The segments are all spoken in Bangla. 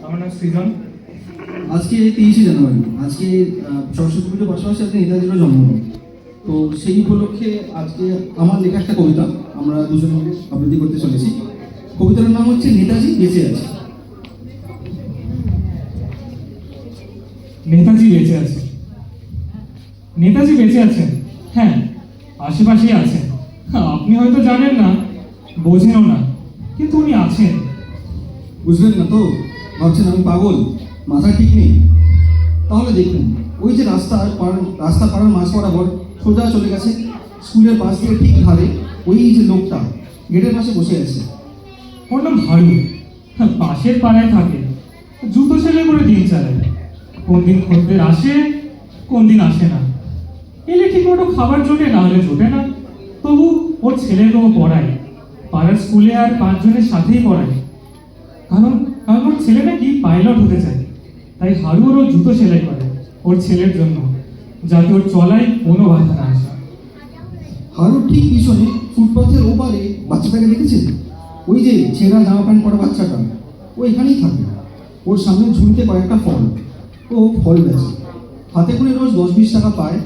আমার নাম সৃজন। আজকে 23শে জানুয়ারি, আজকে সরস্বতী পুজোর পাশাপাশি আজকে নেতাজিরও জন্মদিন। তো সেই উপলক্ষে আজকে আমার লেখা একটা কবিতা আমরা দুজনে আবৃত্তি করতে চলেছি। কবিতার নাম হচ্ছে নেতাজি বেঁচে আছে। নেতাজি বেঁচে আছে। নেতাজি বেঁচে আছেন, হ্যাঁ, আশেপাশেই আছেন। আপনি হয়তো জানেন না, বোঝেনও না, কিন্তু উনি আছেন। বুঝলেন না তো? ভাবছেন আমি পাগল, মাথা ঠিক নেই? তাহলে দেখুন, ওই যে রাস্তা পাড়ার মাঝ বরাবর সোজা চলে গেছে স্কুলের পাশ থেকে ঠিক ধারে ওই যে লোকটা গেটের পাশে বসে আছে। ওর নাম হারু। পাশের পাড়ায় থাকে, জুতো সেলাই করে দিন চালায়। কোন দিন খদ্দের আসে, কোন দিন আসে না। এলে ঠিক মতো খাবার জোটে, না হলে জোটে না। তবু ওর ছেলেকেও পড়ায়, পাড়ার স্কুলে আর 5 জনের সাথেই পড়ায়। কারণ কারণ ওর ছেলে নাকি পাইলট হতে চায়। তাই হারু ওর জুতো সেলাই করে ওর ছেলের জন্য, যাতে ওর চলায় কোনো বাধা না আসে। হারুর ঠিক পিছনে ফুটপাথের ওপারে বাচ্চাটাকে দেখেছেন? ওই যে ছেঁড়া জামা প্যান্ট পরা বাচ্চাটা, ও এখানেই থাকে। ওর সামনে ঝুড়িতে কয়েকটা ফল, ও ফল বেচে। হাতে করে রোজ 10-20 টাকা পায়,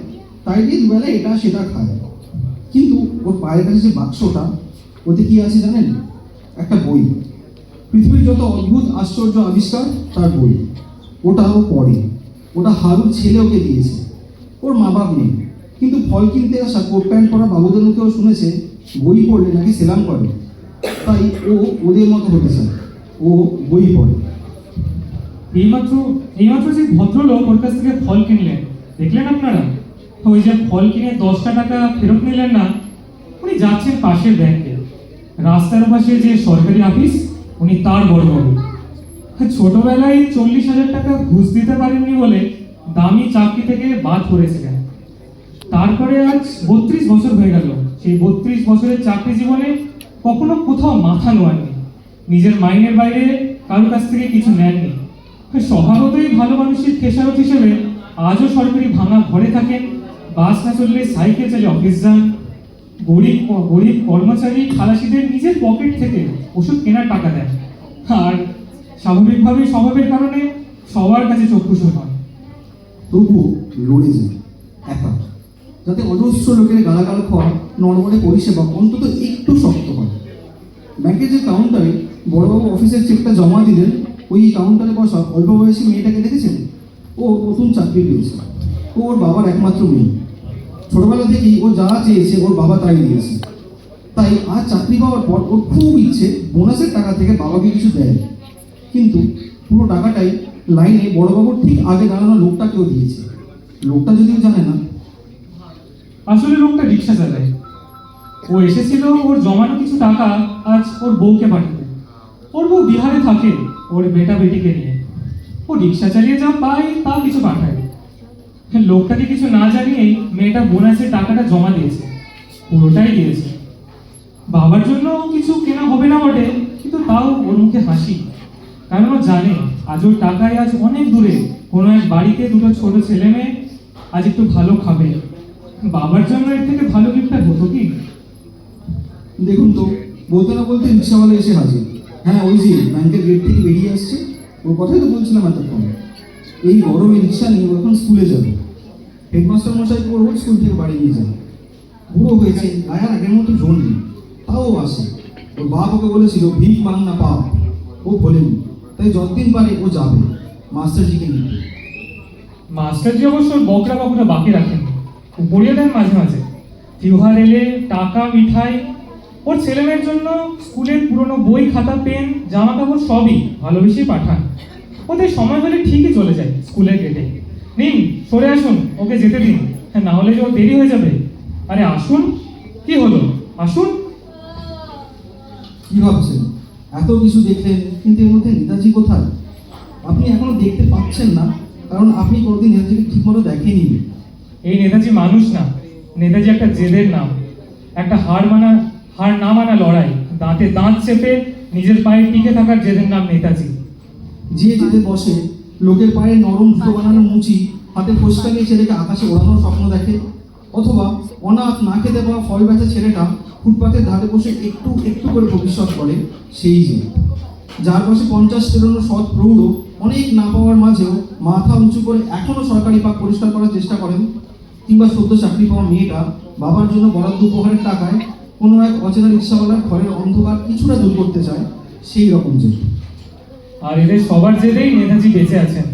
তাই দিয়ে দুবেলা এটা সেটা খায়। কিন্তু ওর পায়ের কাছে যে বাক্সটা, ওতে কি আছে জানেন? একটা বই, পৃথিবীর যত অদ্ভুত আশ্চর্য আবিষ্কার তার বই। ওটা ও পড়ে। ওটা হারুর ছেলে ওকে দিয়েছে। ওর মা বাপ নেই, কিন্তু ফল কিনতে আসা কোট প্যান্ট পরা বাবুদের মুখেও শুনেছে বই পড়লে নাকি সেলাম করে। তাই ও ওদের মতো হতে চায়, ও বই পড়ে। এইমাত্র এইমাত্র যে ভদ্রলোক ওর কাছ থেকে ফল কিনলেন, দেখলেন আপনারা? ওই যে ফল কিনে 10টা টাকা ফেরত নিলেন না, উনি যাচ্ছেন পাশের ব্যাংকে। রাস্তার পাশে যে সরকারি অফিস, উনি তার বড়বাবু। ছোটবেলায় 40,000 টাকা ঘুষ দিতে পারেননি বলে দামি চাকরি থেকে বাদ পড়েছিলেন। তারপরে আজ 32 বছর হয়ে গেল। সেই 32 বছরের চাকরি জীবনে কখনো কোথাও মাথা নোয়াননি, নিজের মাইনের বাইরে কারোর কাছ থেকে কিছু নেননি। স্বভাবতই ভালো মানুষের খেসারত হিসেবে আজও সরকারি ভাঙা ঘরে থাকেন। বাস না চললে সাইকেল চালিয়ে অফিস যান। গরিব গরিব কর্মচারী খালাসিদের নিজের পকেট থেকে ওষুধ কেনার টাকা দেন। আর স্বাভাবিকভাবেই স্বভাবের কারণে সবার কাছে চক্ষুষণ হন। তবুও লড়ে যায় একা, যাতে অজস্র লোকের গালাগাল খাওয়া নড়বড়ে পরিষেবা অন্তত একটু শক্ত হয়। ব্যাংকের যে কাউন্টারে বড়বাবু অফিসের চেকটা জমা দিলেন, ওই কাউন্টারে বসা অল্প বয়সী মেয়েটাকে দেখেছেন? ও নতুন চাকরি পেয়েছে। ও ওর বাবার একমাত্র মেয়ে। ছোটবেলা থেকেই ও যা চেয়েছে ওর বাবা তাই দিয়েছে। তাই আজ চাকরি পাওয়ার পর ওর খুব ইচ্ছে বোনাসের টাকা থেকে বাবাকে কিছু দেয়। কিন্তু পুরো টাকাটাই লাইনে বড়বাবুর ঠিক আগে দাঁড়ানো লোকটাকেও দিয়েছে। লোকটা যদিও জানে না। আসলে লোকটা রিক্সা চালায়। ও এসেছিল ওর জমানো কিছু টাকা আজ ওর বউকে পাঠাতে। ওর বউ বিহারে থাকে ওর বেটা বেটিকে নিয়ে। ও রিক্সা চালিয়ে যা পায় তা কিছু পাঠায়। লোকটাকে কিছু না জানিয়েই মেয়েটা বোনাসের টাকাটা জমা দিয়েছে, পুরোটাই দিয়েছে। বাবার জন্য কিছু কেনা হবে না বটে, কিন্তু তাও ওর মুখে হাসি। কারণ ও জানে আজ ওর টাকায় আজ অনেক দূরে কোনো এক বাড়িতে দুটো ছোট ছেলে মেয়ে আজ একটু ভালো খাবে। বাবার জন্য এর থেকে ভালো গিফটটা হতো কি? দেখুন তো, বলতে না বলতে রিক্সাওয়ালা এসে হাজির। হ্যাঁ, ওই যে ব্যাংকের গেট থেকে বেরিয়ে আসছে, ওর কথাই তো বলছিলাম এতক্ষণ। এই গরমে রিক্সা নিয়ে ও এখন স্কুলে যাবে। হেডমাস্টার মশাইকে ওর স্কুল থেকে বাড়ি নিয়ে যাবে। বুড়ো হয়েছে, গায়ের আগের মতো জোর নেই, তাও আসে। ওর বাপ ওকে বলেছিল ভিক মাং না পাপ, ও বলেনি। তাই যতদিন পারে ও যাবে মাস্টারজিকে নিতে। মাস্টারজি অবশ্য বকরা বকরা বাকি রাখেন, উপরিয়ে দেন মাঝে মাঝে। তিওহার এলে টাকা মিঠাই, ওর ছেলেমেয়ের জন্য স্কুলের পুরনো বই খাতা পেন জামা কাপড় সবই ভালোবেসেই পাঠান। ওদের সময় হলে ঠিকই চলে যায় স্কুলের গেটে। নিন সরে আসুন, ওকে যেতে দিন, না হলে যে ওর দেরি হয়ে যাবে। আরে আসুন, কি হলো, আসুন। কি ভাবছেন? এত কিছু দেখলেন, কিন্তু এর মধ্যে নেতাজি কোথায়? আপনি এখনো দেখতে পাচ্ছেন না, কারণ আপনি কোনোদিন নেতাজিকে ঠিকমতো দেখেনি। এই নেতাজি মানুষ না, নেতাজি একটা জেদের নাম, একটা হার না মানা লড়াই, দাঁতে দাঁত চেপে নিজের পায়ে টিকে থাকার জেদের নাম নেতাজি। যে যেতে বসে, লোকের পায়ে নরম জুতো বানানো মুচি, হাতে ফোসকা নিয়ে ছেলেকে আকাশে ওড়ানোর স্বপ্ন দেখে। অথবা অনাথ না খেতে পাওয়া ফল বেচা ছেলেটা ফুটপাতের ধারে বসে একটু একটু করে ভবিষ্যৎ করে, সেই যে। যার পাশে 50 পেরোনো সৎ প্রৌঢ় অনেক না পাওয়ার মাঝেও মাথা উঁচু করে এখনো সরকারি পাক পরিষ্কার করার চেষ্টা করেন, কিংবা সদ্য চাকরি পাওয়া মেয়েটা বাবার জন্য বরাদ্দ উপহারের টাকায় কোনো এক অচেনা রিক্সাওয়ালার ঘরের অন্ধকার কিছুটা দূর করতে চায়, সেই রকম যে। আর এদের সবার জেদেই নেতাজি বেঁচে আছেন,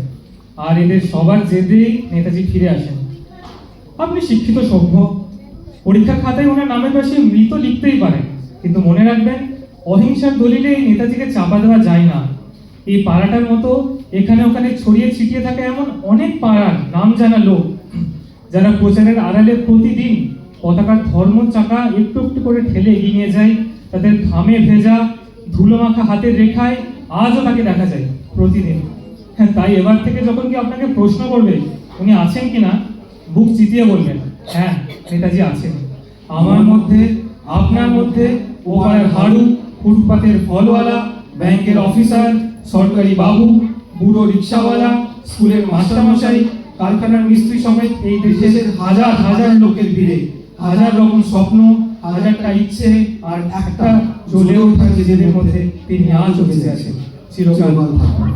আর এদের সবার জেদেই নেতাজি ফিরে আসেন। আপনি শিক্ষিত সভ্য, পরীক্ষার খাতায় ওনার নামের পাশে মৃত লিখতেই পারেন, কিন্তু মনে রাখবেন অহিংসার দলিলে এই নেতাজিকে চাপা দেওয়া যায় না। এই পাড়াটার মতো এখানে ওখানে ছড়িয়ে ছিটিয়ে থাকে এমন অনেক পাড়ার নাম জানা লোক, যারা প্রচারের আড়ালে প্রতিদিন পতাকার ধর্ম চাকা একটু একটু করে ঠেলে এগিয়ে নিয়ে যায়। তাদের ঘামে ভেজা ধুলো মাখা হাতের রেখায় আজও তাকে দেখা যায় প্রতিদিন। হ্যাঁ, তাই এবার থেকে যখন কি আপনাকে প্রশ্ন করবে উনি আছেন কিনা, বুক চিতিয়ে বলবেন, হ্যাঁ নেতাজি আছেন আমার মধ্যে, আপনার মধ্যে, ও পাড়ার হাড়ু, ফুটপাতের ফলওয়ালা, ব্যাংকের অফিসার, সরকারি বাবু, বুড়ো রিক্সাওয়ালা, স্কুলের মাস্টারমশাই, কারখানার মিস্ত্রি সমেত এই দেশের হাজার হাজার লোকের ভিড়ে হাজার রকম স্বপ্ন, হাজারটা ইচ্ছে, আর একটা জ্বলে ওঠা জেদের মধ্যে তিনি আজও বেঁচে আছেন। চিরকাল চিরকাল থাকবেন।